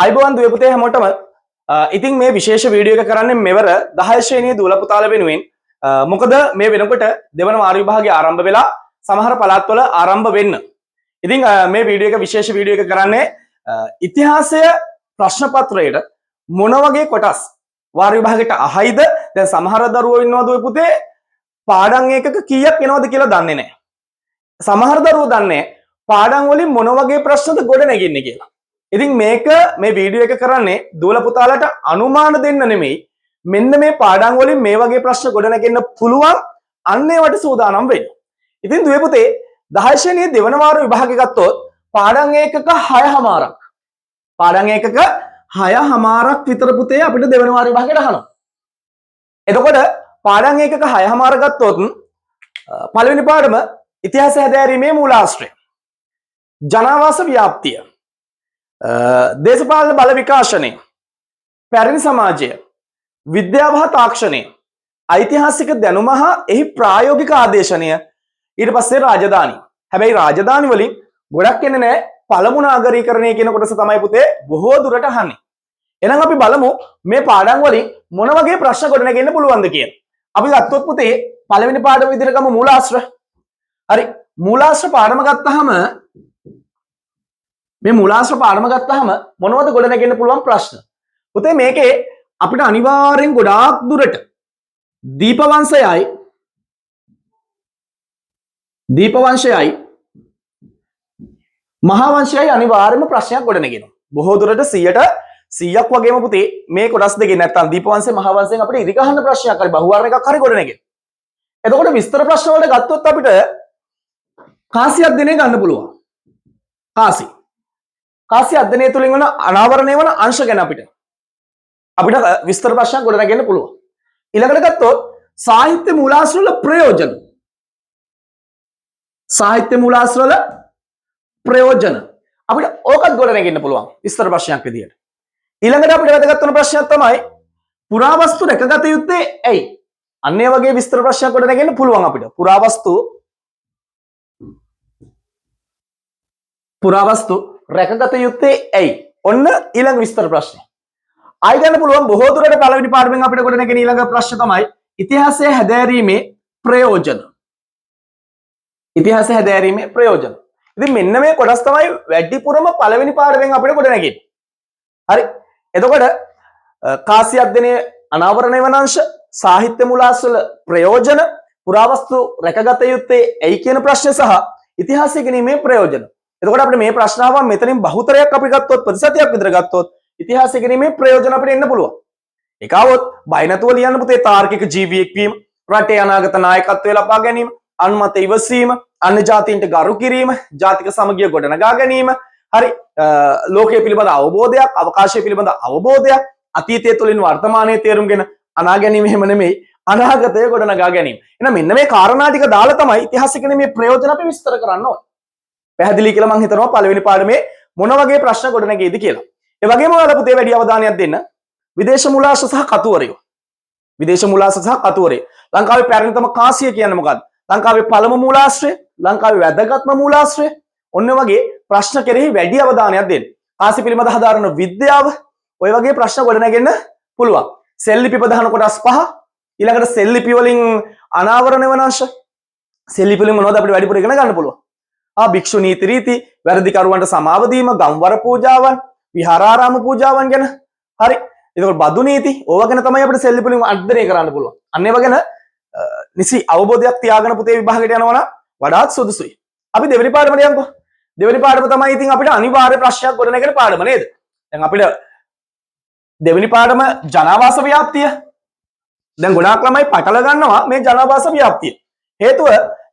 අයිබෝන් දුවේ පුතේ හැමෝටම ඉතින් මේ විශේෂ වීඩියෝ එක කරන්නේ මෙවර 10 ශ්‍රේණියේ දූල පුතාලා වෙනුවෙන් මොකද මේ වෙනකොට දෙවන වාර විභාගය ආරම්භ වෙලා සමහර පළාත්වල ආරම්භ වෙන්න. ඉතින් මේ වීඩියෝ එක විශේෂ වීඩියෝ එක කරන්නේ ඉතිහාසය ප්‍රශ්න පත්‍රයට මොන වගේ කොටස් වාර විභාගයට අහයිද? දැන් සමහර දරුවෝ ඉන්නවා දුවේ පුතේ පාඩම් එකක කීයක් එනවද කියලා දන්නේ නැහැ. සමහර දරුවෝ දන්නේ පාඩම් වලින් මොන වගේ ප්‍රශ්නද ගොඩ නැගෙන්නේ කියලා. ඉතින් මේක මේ වීඩියෝ එක කරන්නේ දූල පුතාලට අනුමාන දෙන්න නෙමෙයි, මෙන්න මේ පාඩම් වලින් මේ වගේ ප්‍රශ්න ගොඩ නැගෙන්න පුළුවන් අන්න ඒවට සූදානම් වෙන්න. ඉතින් දුවේ පුතේ 10 ශ්‍රේණියේ දෙවන වාර විභාගය ගත්තොත් පාඩම් එකක 6:00ක්. පාඩම් එකක 6:00ක් විතර පුතේ අපිට දෙවන වාර විභාගයට අහනවා. එතකොට පාඩම් එකක 6:00 ගත්තොත් පළවෙනි පාඩම ඉතිහාස හැදෑරීමේ මූලාශ්‍රය, ජනාවාස ව්‍යාප්තිය, දේශපාලන බල විකාශනය, පැරණි සමාජය, විද්‍යාව හා තාක්ෂණය, ඓතිහාසික දැනුම හා එහි ප්‍රායෝගික ආදේශනය, ඊට පස්සේ රාජධානි. හැබැයි රාජධානි වලින් ගොඩක් එන්නේ නැහැ. පළමු නාගරීකරණය කියන කොටස තමයි පුතේ බොහෝ දුරට අහන්නේ. එහෙනම් අපි බලමු මේ පාඩම් වලින් මොන වගේ ප්‍රශ්න ගොඩනගෙන්න පුළුවන්ද කියලා. අපි ගත්තොත් පුතේ පළවෙනි පාඩම විදිහට ගමු මූලාශ්‍ර. හරි, මූලාශ්‍ර පාඩම ගත්තාම මේ මූලාශ්‍ර පාඩම ගත්තාම මොනවද ගොඩනගෙන්න පුළුවන් ප්‍රශ්න? පුතේ මේකේ අපිට අනිවාර්යෙන් ගොඩාක් දුරට දීපවංශයයි මහාවංශයයි අනිවාර්යයෙන්ම ප්‍රශ්නයක් ගොඩනගෙනවා. බොහෝ දුරට 100ක් වගේම පුතේ මේ කොටස් දෙකේ නැත්තම් දීපවංශය මහාවංශයෙන් අපිට ඉදි ගහන ප්‍රශ්නයක් හරි බහුවාර එකක් හරි ගොඩනගෙනවා. එතකොට විස්තර ප්‍රශ්න වලට ගත්තොත් අපිට කාසි අධ්‍යයනය ගන්න පුළුවන්. කාසි අධ්‍යයනය තුලින් වන අනාවරණය වන අංශ ගැන අපිට විස්තර ප්‍රශ්නයක් ගොඩනගන්න පුළුවන්. ඊළඟට ගත්තොත් සාහිත්‍ය මූලාශ්‍ර වල ප්‍රයෝජන. සාහිත්‍ය මූලාශ්‍ර වල ප්‍රයෝජන අපිට ඕකත් ගොඩනගන්න පුළුවන් විස්තර ප්‍රශ්නයක් විදියට. ඊළඟට අපිට වැදගත් වෙන ප්‍රශ්නයක් තමයි පුරාවස්තු රැකගත යුත්තේ ඇයි? අන්න ඒ වගේ විස්තර ප්‍රශ්නයක් ගොඩනගන්න පුළුවන් අපිට. පුරාවස්තු රැකගත යුත්තේ ඇයි? ඔන්න ඊළඟ විස්තර ප්‍රශ්නය. ආයි ගන්න පුළුවන් බොහෝ දුරට පළවෙනි පාඩමෙන් අපිට ගොඩනගෙන ඊළඟ ප්‍රශ්න තමයි ඉතිහාසය හැදෑරීමේ ප්‍රයෝජන. ඉතිහාසය හැදෑරීමේ ප්‍රයෝජන. ඉතින් මෙන්න මේ කොටස් තමයි වැඩිපුරම පළවෙනි පාඩමෙන් අපිට ගොඩනගෙන්නේ. හරි. එතකොට කාසි අධ්‍යයනයේ අනාවරණය වන අංශ, සාහිත්‍ය මූලාශ්‍ර වල ප්‍රයෝජන, පුරාවස්තු රැකගත යුත්තේ ඇයි කියන ප්‍රශ්න සහ ඉතිහාසය ගැනීමේ ප්‍රයෝජන. එතකොට අපිට මේ ප්‍රශ්න ආවම මෙතනින් බහුතරයක් අපි ගත්තොත් ප්‍රතිශතයක් විතර ගත්තොත් ඉතිහාසය ගැනීමේ ප්‍රයෝජන අපිට එන්න පුළුවන්. ඒකවොත් බය නැතුව ලියන්න පුතේ තාර්කික ජීවියෙක් වීම, රටේ අනාගත නායකත්වය ලබා ගැනීම, අනුමත ඉවසීම, අන්‍ය ජාතීන්ට ගරු කිරීම, ජාතික සමගිය ගොඩනගා ගැනීම, හරි ලෝකයේ පිළිබඳ අවබෝධයක්, අවකාශය පිළිබඳ අවබෝධයක්, අතීතය තුළින් වර්තමානයේ තේරුම්ගෙන අනා ගැනීම එහෙම නෙමෙයි අනාගතය ගොඩනගා ගැනීම. එහෙනම් මෙන්න මේ කාරණා ටික දාලා තමයි ඉතිහාසය ගැනීමේ ප්‍රයෝජන අපි විස්තර කරන්න ඕනේ. පැහැදිලි කියලා මම හිතනවා පළවෙනි පාඩමේ මොන වගේ ප්‍රශ්න ගොඩනගෙයිද කියලා. ඒ වගේම ඔයාලා පුතේ වැඩි අවධානයක් දෙන්න විදේශ මූලාශ්‍ර සහ කතුවරයෝ. විදේශ මූලාශ්‍ර සහ කතුවරයෝ. ලංකාවේ පැරණිතම කාසිය කියන්නේ මොකක්ද? ලංකාවේ පළමු මූලාශ්‍රය, ලංකාවේ වැදගත්ම මූලාශ්‍රය. ඔන්න වගේ ප්‍රශ්න කෙරෙහි වැඩි අවධානයක් දෙන්න. කාසි පිළිබඳ හදාරන විද්‍යාව, ඔය වගේ ප්‍රශ්න ගොඩනගෙන්න පුළුවන්. සෙල්ලිපි ප්‍රධාන කොටස් 5. ඊළඟට සෙල්ලිපි වලින් අනාවරණ වන අංශ. සෙල්ලිපි වලින් මොනවද අපිට වැඩිපුර ඉගෙන ගන්න පුළුවන්? භික්ෂු නීති රීති, වැරදිකරුවන්ට සමාව දීම, ගම්වර පූජාවන්, විහාරාරාම පූජාවන් ගැන. හරි. එතකොට බදු නීති, ඕවා ගැන තමයි අපිට සෙල්ලිපි වලින් අධ්‍යයනය කරන්න පුළුවන්. අන්න ඒවා ගැන නිසි අවබෝධයක් තියාගෙන පුතේ විභාගයට යනවා නම් වඩාත් සුදුසුයි. අපි දෙවෙනි පාඩමට යමුකෝ. දෙවෙනි පාඩම තමයි ඉතින් අපිට අනිවාර්ය ප්‍රශ්නයක් ගොඩනගෙන පාඩම නේද? දැන් අපිට දෙවෙනි පාඩම ජනාවාස ව්‍යාප්තිය. දැන් ගොඩාක් ළමයි පටල ගන්නවා මේ ජනාවාස ව්‍යාප්තිය. හේතුව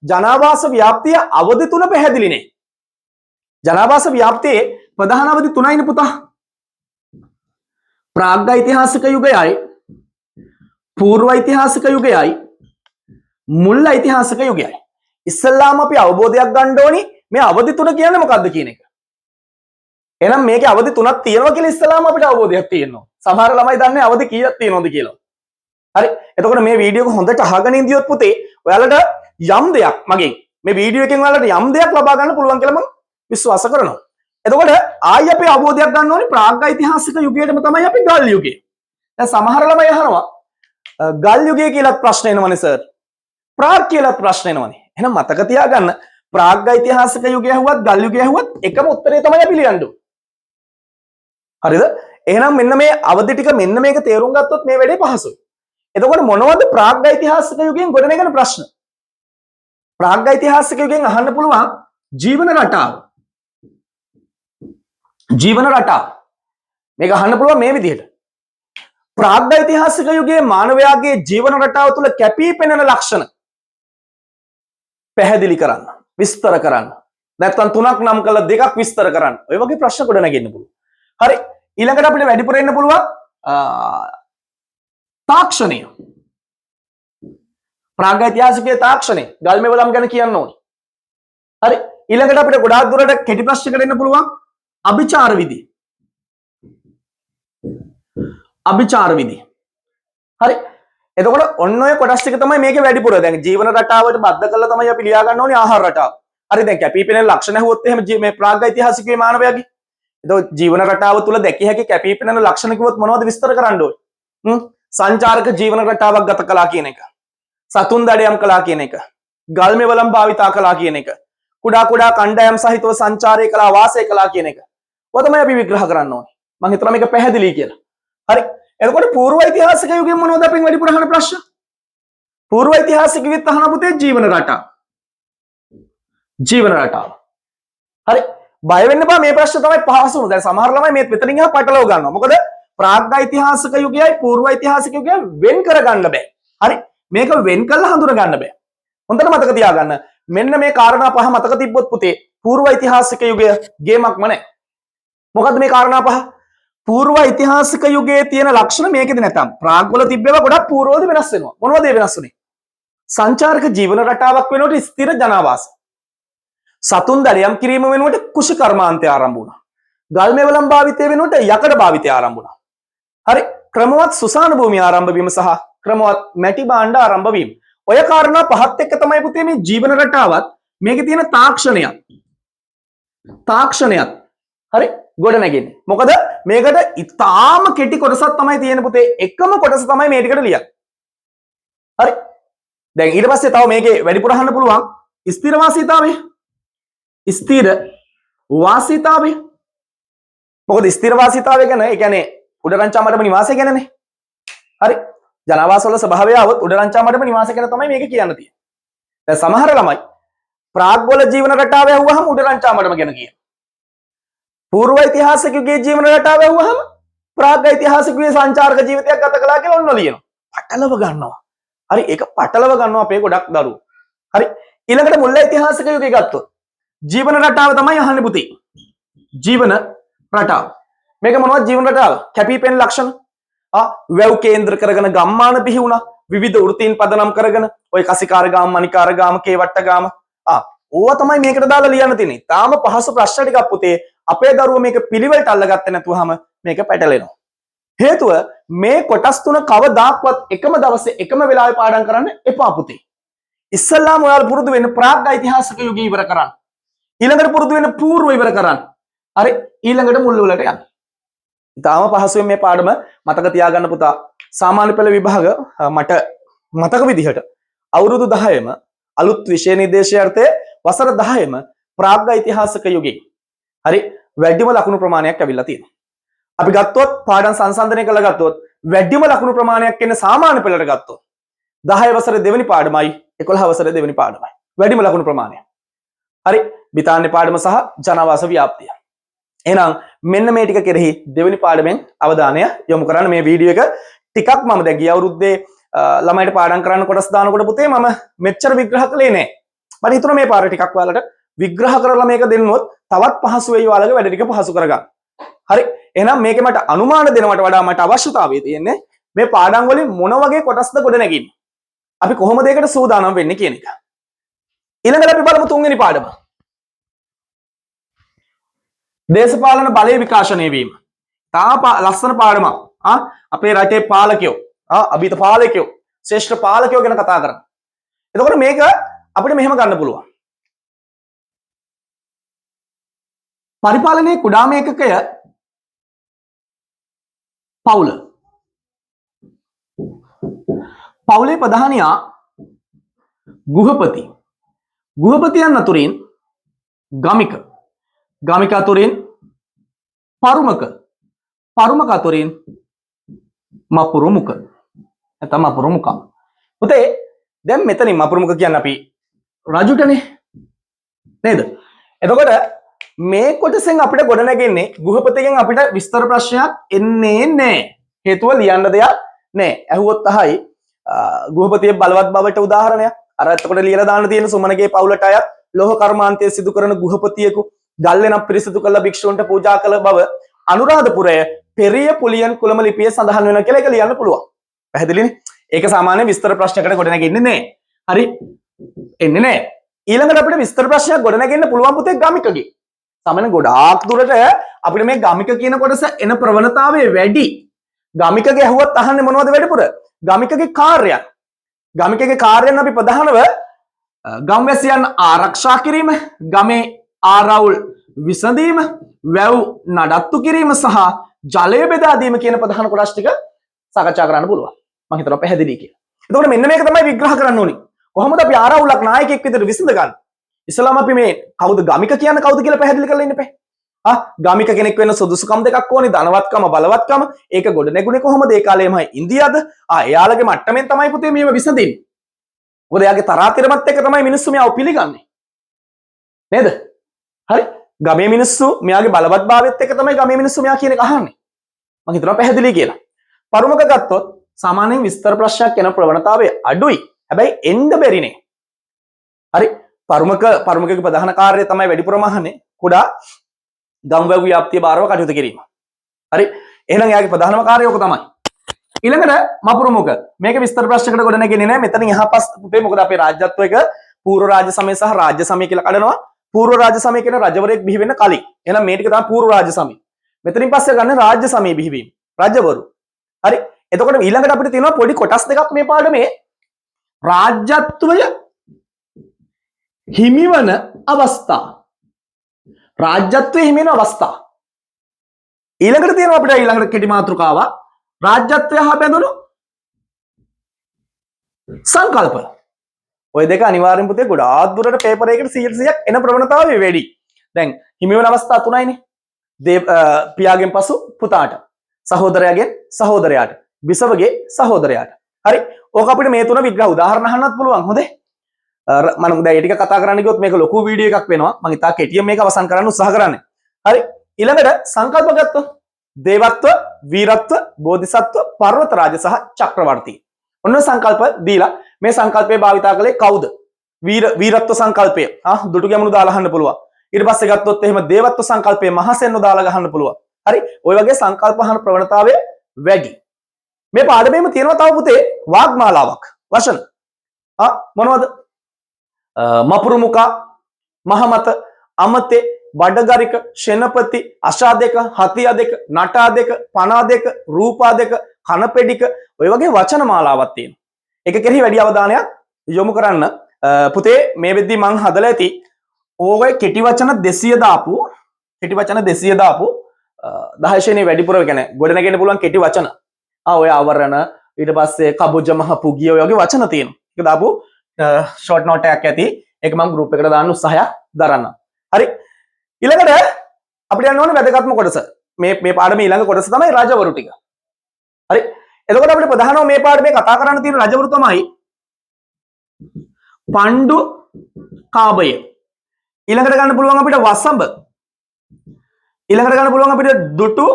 ජනාවාස ව්‍යාප්තිය අවධි තුන පැහැදිලි නේ. ජනාවාස ව්‍යාප්තියේ ප්‍රධාන අවධි තුනයිනේ පුතා. ප්‍රාග් ඓතිහාසික යුගයයි, පූර්ව ඓතිහාසික යුගයයි, මුල් ඓතිහාසික යුගයයි. ඉස්සල්ලාම අපි අවබෝධයක් ගන්න ඕනි මේ අවධි තුන කියන්නේ මොකක්ද කියන එක. එහෙනම් මේකේ අවධි තුනක් තියෙනවා කියලා ඉස්සල්ලාම අපිට අවබෝධයක් තියෙනවා. සමහර ළමයි දන්නේ අවධි කීයක් තියෙනවද කියලා. හරි. එතකොට මේ වීඩියෝ එක හොඳට අහගෙන ඉඳියොත් පුතේ ඔයාලට යම් දෙයක් මගෙන් මේ වීඩියෝ එකෙන් ඔයාලට යම් දෙයක් ලබා ගන්න පුළුවන් කියලා මම විශ්වාස කරනවා. එතකොට ආයි අපි අවබෝධයක් ගන්න ඕනේ ප්‍රාග්ඓතිහාසික යුගයටම තමයි අපි ගල් යුගය. දැන් සමහර ළමයි අහනවා ගල් යුගය කියලාත් ප්‍රශ්න එනවනේ සර්. ප්‍රාග් කියලාත් ප්‍රශ්න එනවනේ. එහෙනම් මතක තියාගන්න ප්‍රාග්ඓතිහාසික යුගය ඇහුවත් ගල් යුගය ඇහුවත් එකම උත්තරේ තමයි අපි ලියන්න ඕනේ. හරිද? එහෙනම් මෙන්න මේ අවදි ටික මෙන්න මේක තේරුම් ගත්තොත් මේ වැඩේ පහසුයි. එතකොට මොනවද ප්‍රාග්ඓතිහාසික යුගයෙන් ගොඩනැගෙන ප්‍රශ්න? ප්‍රාග්ඓතිහාසික යුගයෙන් අහන්න පුළුවන් ජීවන රටාව. ජීවන රටාව. මේක අහන්න පුළුවන් මේ විදිහට. ප්‍රාග්ඓතිහාසික යුගයේ මානවයාගේ ජීවන රටාව තුළ කැපී පෙනෙන ලක්ෂණ පැහැදිලි කරන්න, විස්තර කරන්න. නැත්නම් තුනක් නම් කළ දෙකක් විස්තර කරන්න. ඔය වගේ ප්‍රශ්න ගොඩනගෙන්න පුළුවන්. හරි. ඊළඟට අපිට වැඩිපුර එන්න පුළුවන් තාක්ෂණය. ප්‍රාග්ඓතිහාසිකයේ තාක්ෂණය ගල්මෙවලම් ගැන කියන්න ඕනේ. හරි. ඊළඟට අපිට ගොඩාක් දුරට කෙටි ප්‍රශ්නයකට එන්න පුළුවන් අභිචාර විධි. අභිචාර විධි. හරි. එතකොට ඔන්න ඔය කොටස් ටික තමයි මේකේ වැඩිපුර. දැන් ජීවන රටාවට බද්ධ කරලා තමයි අපි ලියා ගන්න ඕනේ ආහාර රටාව. හරි. දැන් කැපිපෙනෙන ලක්ෂණ ඇහුවොත් එහෙම මේ ප්‍රාග්ඓතිහාසිකයේ මානවයාගේ. එතකොට ජීවන රටාව තුළ දැකිය හැකි කැපිපෙනෙන ලක්ෂණ කිව්වොත් මොනවද විස්තර කරන්න ඕනේ? සංචාරක ජීවන රටාවක් ගත කළා කියන එක. සතුන් දඩයම් කළා කියන එක. ගල්මෙවලම් භාවිතා කළා කියන එක. කුඩා කුඩා කණ්ඩායම් සහිතව සංචාරය කළා වාසය කළා කියන එක. ඔය තමයි අපි විග්‍රහ කරන්න ඕනේ. මම හිතනවා මේක පැහැදිලි කියලා. හරි. එතකොට පූර්ව ඓතිහාසික යුගයේ මොනවද අපෙන් වැඩිපුර අහන ප්‍රශ්න? පූර්ව ඓතිහාසික යුගයේත් අහන පුතේ ජීවන රටාව. ජීවන රටාව. හරි. බය වෙන්න බෑ මේ ප්‍රශ්න තමයි පහසුම. දැන් සමහර ළමයි මේ මෙතනින් එහා පටලව ගන්නවා. මොකද ප්‍රාග්ඓතිහාසික යුගයයි පූර්ව ඓතිහාසික යුගයයි වෙන් කර ගන්න බෑ. හරි. මේක වෙන් කරලා හඳුන ගන්න බෑ. හොඳට මතක තියාගන්න. මෙන්න මේ කාරණා පහ මතක තිබ්බොත් පුතේ පූර්ව ඓතිහාසික යුගය ගේමක්ම නැහැ. මොකද්ද මේ කාරණා පහ? පූර්ව ඓතිහාසික යුගයේ තියෙන ලක්ෂණ මේකෙද නැතම් ප්‍රාග් වල තිබ්බේවා ගොඩක් පූර්වවද වෙනස් වෙනවා. මොනවද ඒ වෙනස් වුනේ? සංචාරක ජීවන රටාවක් වෙනකොට ස්ථිර ජනාවාස. සතුන් දඩයම් කිරීම වෙනුවට කුෂ කර්මාන්තය ආරම්භ වුණා. ගල්මෙවලම් භාවිතය වෙනුවට යකඩ භාවිතය ආරම්භ වුණා. හරි. ක්‍රමවත් සුසාන භූමිය ආරම්භ වීම සහ ක්‍රමවත් මැටි භාණ්ඩ ආරම්භ වීම. ඔය කාරණා පහත් එක්ක තමයි පුතේ මේ ජීවන රටාවත් මේකේ තියෙන තාක්ෂණයත් හරි ගොඩ නැගෙන්නේ. මොකද මේකට ඉතාම කෙටි කොටසක් තමයි තියෙන පුතේ. එකම කොටස තමයි මේ ටිකට ලියන්නේ. හරි. දැන් ඊට පස්සේ තව මේකේ වැඩිපුර අහන්න පුළුවන් ස්ථිර වාසීතාවය. ස්ථිර වාසීතාවය. මොකද ස්ථිර වාසීතාවය ගැන ඒ කියන්නේ උඩරංචා මඩම නිවාසය ගැනනේ. හරි. ජනාවාස වල ස්වභාවය આવොත් උඩරංචා මඩම නිවාසය ගැන තමයි මේක කියන්න තියෙන්නේ. දැන් සමහර ළමයි ප්‍රාග් වල ජීවන රටාව ඇහුවහම උඩරංචා මඩම ගැන කියනවා. පූර්ව ඓතිහාසික යුගයේ ජීවන රටාව ඇහුවහම ප්‍රාග් ඓතිහාසික යුගයේ සංචාරක ජීවිතයක් ගත කළා කියලා ඔන්න ලියනවා. පටලව ගන්නවා. හරි. ඒක පටලව ගන්නවා අපේ ගොඩක් දරුවෝ. හරි. ඊළඟට මුල් ඓතිහාසික යුගය ගත්තොත් ජීවන රටාව තමයි අහන්නේ පුතේ. ජීවන රටාව. මේක මොනවද ජීවන රටාව? කැපිපෙන ලක්ෂණ. වැව් කේන්ද්‍ර කරගෙන ගම්මාන බිහි වුණා. විවිධ වෘත්තීන් පදනම් කරගෙන ඔය කසිකාර ගාම, මණිකාර ගාම, කේවට්ට ගාම. ඕවා තමයි මේකට දාලා ලියන්න තියෙන්නේ. තාම පහසු ප්‍රශ්න ටිකක් පුතේ. අපේ දරුවෝ මේක පිළිවෙලට අල්ලගත්තේ නැතුවම මේක පැටලෙනවා. හේතුව මේ කොටස් තුන කවදාක්වත් එකම දවසේ එකම වෙලාවේ පාඩම් කරන්න එපා පුතේ. ඉස්සල්ලාම ඔයාලා පුරුදු වෙන්න ප්‍රාග් ඓතිහාසික යුගය ඉවර කරන්න. ඊළඟට පුරුදු වෙන්න පූර්ව ඉවර කරන්න. හරි. ඊළඟට මුල් වලට යන්න. ඉතාලම පහසුවෙන් මේ පාඩම මතක තියාගන්න පුතා. සාමාන්‍ය පෙළ විභාග මට මතක විදිහට අවුරුදු 10ම අලුත් විෂය නිර්දේශාර්ථයේ වසර 10ම ප්‍රාග් ඓතිහාසික යුගයේ හරි වැඩිම ලකුණු ප්‍රමාණයක් ඇවිල්ලා තියෙනවා. අපි ගත්තොත් පාඩම් සංසන්දනය කරලා ගත්තොත් වැඩිම ලකුණු ප්‍රමාණයක් එන්නේ සාමාන්‍ය පෙළට ගත්තොත් 10 වසරේ දෙවෙනි පාඩමයි 11 වසරේ දෙවෙනි පාඩමයි. වැඩිම ලකුණු ප්‍රමාණය. හරි. බිතාන්නේ පාඩම සහ ජනාවාස ව්‍යාප්තිය. එහෙනම් මෙන්න මේ ටික කෙරෙහි දෙවෙනි පාඩමෙන් අවධානය යොමු කරන්න. මේ වීඩියෝ එක ටිකක් මම දැන් ගිය අවුරුද්දේ ළමයිට පාඩම් කරන්න කොටස් දානකොට පුතේ මම මෙච්චර විග්‍රහ කළේ නෑ. මට හිතුණා මේ පාර ටිකක් ඔයාලට විග්‍රහ කරලා මේක දෙන්නොත් තවත් පහසු වෙයි ඔයාලගේ වැඩ ටික පහසු කරගන්න. හරි. එහෙනම් මේකේ මට අනුමාන දෙනවට වඩා මට අවශ්‍යතාවය තියෙන්නේ මේ පාඩම් වලින් මොන වගේ කොටස්ද ගොඩ නැගින්නේ. අපි කොහොමද ඒකට සූදානම් වෙන්නේ කියන එක. ඊළඟට අපි බලමු තුන්වෙනි පාඩම. දේශපාලන බලය විකාශනය වීම. ලස්සන පාඩමක්. අපේ රටේ පාලකයෝ, අභිත පාලකයෝ, ශ්‍රේෂ්ඨ පාලකයෝ ගැන කතා කරනවා. එතකොට මේක අපිට මෙහෙම ගන්න පුළුවන්. පරිපාලනයේ කුඩාම ඒකකය පවුල. පවුලේ ප්‍රධානියා ගෘහපති. ගෘහපතියන් අතුරින් ගමික. ගමික අතුරින් පරුමක. පරුමක අතුරින් මපුරුමුක. නැත්නම් මපුරුමුකා. පුතේ දැන් මෙතනින් මපුරුමුක කියන්නේ අපි රජුටනේ නේද? එතකොට මේ කොටසෙන් අපිට ගොඩ නැගෙන්නේ ගෘහපතිගෙන් අපිට විස්තර ප්‍රශ්නයක් එන්නේ නැහැ. හේතුව ලියන්න දෙයක් නැහැ. ඇහුවොත් අහයි ගෘහපතියේ බලවත් බවට උදාහරණයක්. අර එතකොට ලියලා දාන්න තියෙන සුමනගේ පවුලට අයත් ලෝහ කර්මාන්තයේ සිදු කරන ගෘහපතියෙකු ගල්ලෙන පිරිසිදු කළ භික්ෂූන්ට පූජා කළ බව අනුරාධපුරයේ පෙරිය පුලියන් කුලම ලිපියේ සඳහන් වෙනවා කියලා ඒක ලියන්න පුළුවන්. පැහැදිලිනේ? ඒක සාමාන්‍ය විස්තර ප්‍රශ්නයකට ගොඩ නැගෙන්නේ නැහැ. හරි? එන්නේ නැහැ. ඊළඟට අපිට විස්තර ප්‍රශ්නයක් ගොඩ නැගෙන්න පුළුවන් පුතේ ගමිකගේ. සාමාන්‍ය ගොඩාක් දුරට අපිට මේ ගමික කියන කොටස එන ප්‍රවණතාවය වැඩි. ගමිකගේ ඇහුවත් අහන්නේ මොනවද වැඩිපුර? ගමිකගේ කාර්යයන්. ගමිකගේ කාර්යයන් අපි ප්‍රධානව ගම්වැසියන් ආරක්ෂා කිරීම, ගමේ ආරවුල් විසඳීම, වැව් නඩත්තු කිරීම සහ ජලය බෙදා දීම කියන ප්‍රධාන කොටස් ටික සාකච්ඡා කරන්න පුළුවන්. මම හිතනවා පැහැදිලි කියලා. එතකොට මෙන්න මේක තමයි විග්‍රහ කරන්න ඕනි. කොහොමද අපි ආරවුලක් නායකයෙක් විදිහට විසඳ ගන්න? ඉස්ලාම අපි මේ කවුද ගමික කියන්නේ කවුද කියලා පැහැදිලි කරලා ඉන්න බෑ. ගමික කෙනෙක් වෙන්න සුදුසුකම් දෙකක් ඕනි, ධනවත්කම බලවත්කම. ඒක ගොඩ නැගුණේ කොහොමද? ඒ කාලේමයි ඉන්දියාද? එයාලගේ මට්ටමෙන් තමයි පුතේ මේව විසඳින්නේ. මොකද එයාගේ තරාතිරමත් එක්ක තමයි මිනිස්සු මෙයාව පිළිගන්නේ. නේද? හරි? ගමේ මිනිස්සු මෙයාගේ බලවත්භාවයත් එක්ක තමයි ගමේ මිනිස්සු මෙයා කියන එක අහන්නේ. මම හිතනවා පැහැදිලි කියලා. පරුමක ගත්තොත් සාමාන්‍යයෙන් විස්තර ප්‍රශ්නයක් එන ප්‍රවණතාවය අඩුයි. හැබැයි එන්න බැරිනේ. හරි? පරුමකගේ ප්‍රධාන කාර්යය තමයි වැඩිපුරම අහන්නේ කුඩා ගම්වැව් ව්‍යාප්තිය බාරව කටයුතු කිරීම. හරි? එහෙනම් එයාගේ ප්‍රධානම කාර්යය ඔක තමයි. ඊළඟට මපුරුමුක. මේක විස්තර ප්‍රශ්නයකට ගොඩ නැගෙන්නේ නැහැ. මෙතන එහා පස් පුතේ මොකද අපේ රාජ්‍යත්වයක පූර්ව රාජ්‍ය සමය සහ රාජ්‍ය සමය කියලා කඩනවා. පූර්ව රාජ්‍ය සමය කියන රජවරයෙක් බිහි වෙන්න කලින්. එහෙනම් මේ ටික තමයි පූර්ව රාජ්‍ය සමය. මෙතනින් පස්සේ ගන්න රාජ්‍ය සමය බිහිවීම. රජවරු. හරි? එතකොට ඊළඟට අපිට තියෙනවා පොඩි කොටස් දෙකක් මේ පාඩමේ. රාජ්‍යත්වය හිමිවන අවස්ථා. රාජ්‍යත්වයේ හිමිවන අවස්ථා. ඊළඟට තියෙනවා අපිට ඊළඟට කෙටි මාතෘකාවක් රාජ්‍යත්වය හා බැඳුණු සංකල්ප. ඔය දෙක අනිවාර්යෙන් පුතේ ගොඩාක් දුරට පේපර් එකකට 100%ක් එන ප්‍රවණතාවය වැඩි. දැන් හිමිවන අවස්ථා තුනයිනේ. පියාගෙන් පසු පුතාට, සහෝදරයාගෙන් සහෝදරයාට, බිසවගේ සහෝදරයාට. හරි? ඕක අපිට මේ තුන විග්‍රහ උදාහරණ අහන්නත් පුළුවන්. හොඳේ. මම දැන් ඒ ටික කතා කරන්න ගියොත් මේක ලොකු වීඩියෝ එකක් වෙනවා. මම ඉතා කෙටියෙන් මේක අවසන් කරන්න උත්සාහ කරන්නේ. හරි? ඊළඟට සංකල්ප ගත්තොත් දේවත්ව, වීරත්ව, බෝධිසත්ව, පර්වත රාජ සහ චක්‍රවර්ති. ඔන්න සංකල්ප දීලා මේ සංකල්පය භාවිතා කළේ කවුද? වීරත්ව සංකල්පය. දුටු ගැමුණු දාලා අහන්න පුළුවන්. ඊට පස්සේ ගත්තොත් එහෙම දේවත්ව සංකල්පය මහසෙන්ව දාලා ගහන්න පුළුවන්. හරි? ওই වගේ සංකල්ප අහන ප්‍රවණතාවය වැඩි. මේ පාඩමේම තියෙනවා තව පුතේ වාග්මාලාවක්. වචන. මොනවද? මපුරුමුකා, මහමත, අමතේ, බඩගරික, ෂෙනපති, අශාදෙක, හතියදෙක, නටාදෙක, පනාදෙක, රූපාදෙක, කනපෙඩික ඔය වගේ වචන මාලාවක් තියෙනවා. ඒක කෙරෙහි වැඩි අවධානයක් යොමු කරන්න. පුතේ මේ වෙද්දී මං හදලා ඇති ඕගොල්ලෝ කෙටි වචන 200 දාපු 10 ශ්‍රේණියේ වැඩිපුර කියන්නේ ගොඩ නැගෙන්න පුළුවන් කෙටි වචන. ඔය ආවරණ ඊට පස්සේ කබුජ මහ පුගිය ඔය වගේ වචන තියෙනවා. ඒක දාපු ෂෝට් නෝට් එකක් ඇති. ඒක මම ගෲප් එකට දාන්න උත්සාහයක් දරන්නම්. හරි? ඊළඟට අපිට යන්න ඕනේ වැදගත්ම කොටස. මේ පාඩමේ ඊළඟ කොටස තමයි රජවරු ටික. හරි? එතකොට අපිට ප්‍රධානම මේ පාඩමේ කතා කරන්න තියෙන රජවරු තමයි පණ්ඩු කාබය. ඊළඟට ගන්න පුළුවන් අපිට වසඹ. ඊළඟට ගන්න පුළුවන් අපිට දුටු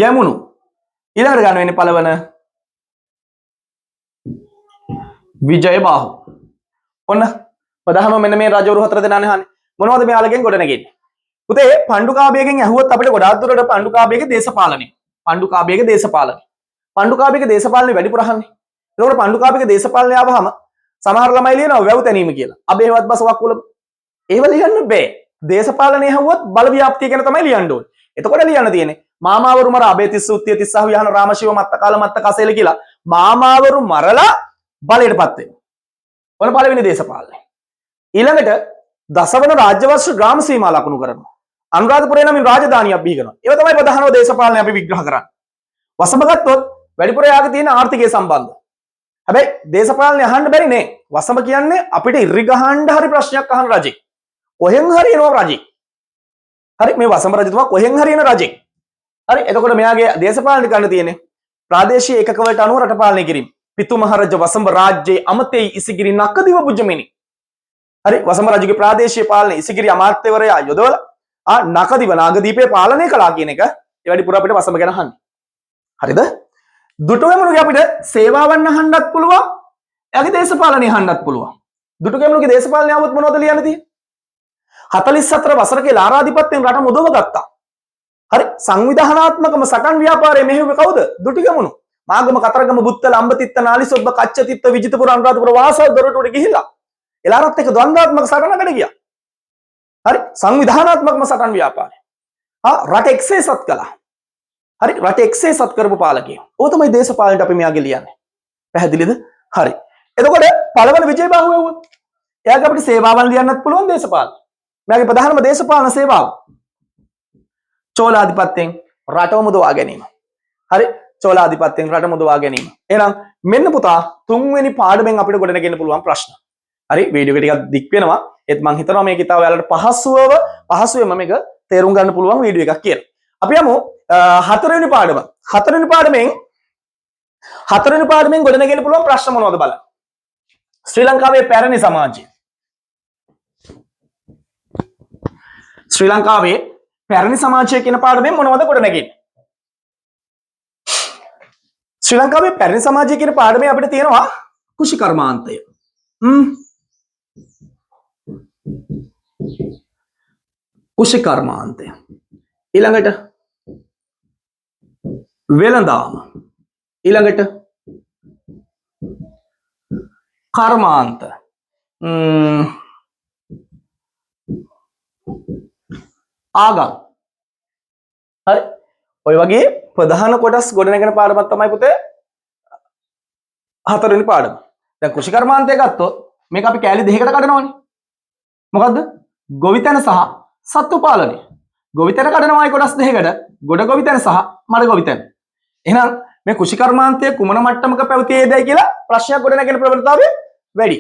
ගැමුණු. ඊළඟට ගන්න වෙන්නේ පළවන විජයබාහු. ඔන්න ප්‍රධානම මෙන්න මේ රජවරු හතර දෙනානේ අහන්නේ. මොනවද මේ අලගෙන් ගොඩ නැගෙන්නේ? පුතේ පණ්ඩුකාභයගෙන් ඇහුවොත් අපිට ගොඩාක් දුරට පණ්ඩුකාභයගේ දේශපාලනය. පණ්ඩුකාභයගේ දේශපාලනය වැඩිපුර අහන්නේ. ඒකෝට පණ්ඩුකාභයගේ දේශපාලනය ආවහම සමහර ළමයි ලියනවා වැව් තැනීම කියලා. අබේවත් බසවක් කුල. ඒව ලියන්න බෑ. දේශපාලනය ඇහුවොත් බල ව්‍යාප්තිය ගැන තමයි ලියන්න ඕනේ. එතකොට ලියන්න තියෙන්නේ මාමාවරු මර අබේ තිස්ස උත්තිය තිස්සහ විහාන රාමශිව මත්තකාල මත්තකසේල කියලා මාමාවරු මරලා බලයටපත් වෙනවා. ඔන්න පළවෙනි දේශපාලනය. ඊළඟට දසවන රාජ්‍ය වර්ෂ ග්‍රාම සීමා ලකුණු කරනවා. අනුරාධපුරේ නම් රාජධානියක් බිහි කරනවා. ඒව තමයි ප්‍රධානම දේශපාලනය අපි විග්‍රහ කරන්නේ. වසම ගත්තොත් වැඩිපුර යාගේ තියෙන ආර්ථිකය සම්බන්ධ. හැබැයි දේශපාලනය අහන්න බැරි නේ. වසම කියන්නේ අපිට ඉරි ගහන්න හරි ප්‍රශ්නයක් අහන රජෙක්. කොහෙන් හරි එනවා රජෙක්. හරි මේ වසම රජතුමා කොහෙන් හරි එන රජෙක්. හරි එතකොට මෙයාගේ දේශපාලන ගන්න තියෙන්නේ ප්‍රාදේශීය ඒකක වලට අනුව රට පාලනය කිරීම. පිතු මහරජ වසම රාජ්‍යයේ අමතේ ඉසිගිරි නකදිව බුජමිනි. හරි වසම රජුගේ ප්‍රාදේශීය පාලනය ඉසිගිරි අමාත්‍යවරයා යොදවලා නකදිව නාගදීපේ පාලනය කළා කියන එක ඒ වැඩිපුර අපිට වසම ගැන අහන්නේ. හරිද? දුටුගැමුණුගේ අපිට සේවාවන් අහන්නත් පුළුවන්. එයාගේ දේශපාලනය අහන්නත් පුළුවන්. දුටුගැමුණුගේ දේශපාලනය આવොත් මොනවද ලියන්න තියෙන්නේ? 44 වසරකේ ලාරාධිපත්‍යයෙන් රට මුදව ගත්තා. හරි සංවිධානාත්මකම සටන් ව්‍යාපාරයේ මෙහෙයුවේ කවුද? දුටුගැමුණු. මාගම කතරගම බුත්තල අම්බතිත්ත නාලිසොබ්බ කච්චතිත්ත විජිතපුර අනුරාධපුර වාසල් දොරටුවට ගිහිල්ලා එලාරත් එක්ක ද්වන්දාත්මක සටනකට ගියා. හරි සංවිධානාත්මකම සටන් ව්‍යාපාරය. රට එක්සේසත් කළා. හරි රට එක්සේසත් කරපු පාලකයෙක්. ඕක තමයි දේශපාලනට අපි මෙයාගේ ලියන්නේ. පැහැදිලිද? හරි. එතකොට පළවන විජේබාහුව වුණා. එයාගේ අපිට සේවාවන් ලියන්නත් පුළුවන් දේශපාලන. මෙයාගේ ප්‍රධානම දේශපාලන සේවාව චෝලාධිපත්‍යයෙන් රටව මුදවා ගැනීම. හරි චෝලාධිපත්‍යයෙන් රට මුදවා ගැනීම. එහෙනම් මෙන්න පුතා තුන්වෙනි පාඩමෙන් අපිට ගොඩනගෙන්න පුළුවන් ප්‍රශ්න. හරි වීඩියෝ එක ටිකක් දික් වෙනවා. ඒත් මම හිතනවා මේක ඉතාල ඔයාලට පහසුවෙම මේක තේරුම් ගන්න පුළුවන් වීඩියෝ එකක් කියලා. අපි යමු හතරවෙනි පාඩම. හතරවෙනි පාඩමෙන් ගොඩනගෙන්න පුළුවන් ප්‍රශ්න මොනවද බලන්න. ශ්‍රී ලංකාවේ පැරණි සමාජය. ශ්‍රී ලංකාවේ පැරණි සමාජය කියන පාඩමෙන් මොනවද ගොඩනගෙන්නේ? ශ්‍රී ලංකාවේ පැරණි සමාජය කියන පාඩමේ අපිට තියෙනවා කුෂිකර්මාන්තය. කුෂිකර්මාන්තය. ඊළඟට වෙළඳාම. ඊළඟට කර්මාන්ත. ආගම්. හරි ඔය වගේ ප්‍රධාන කොටස් ගොඩනගෙන පාඩමක් තමයි පුතේ හතරවෙනි පාඩම. දැන් කුෂිකර්මාන්තය ගත්තොත් මේක අපි කෑලි දෙකකට කඩනවානේ. මොකද්ද? ගොවිතැන සහ සත්තු පාලනය. ගොවිතැන කඩනවායි කොටස් දෙකකට. ගොඩ ගොවිතැන සහ මඩ ගොවිතැන. එහෙනම් මේ කුෂිකර්මාන්තය කුමන මට්ටමක පැවතියේදයි කියලා ප්‍රශ්නයක් ගොඩනගෙන ප්‍රවණතාවය වැඩි.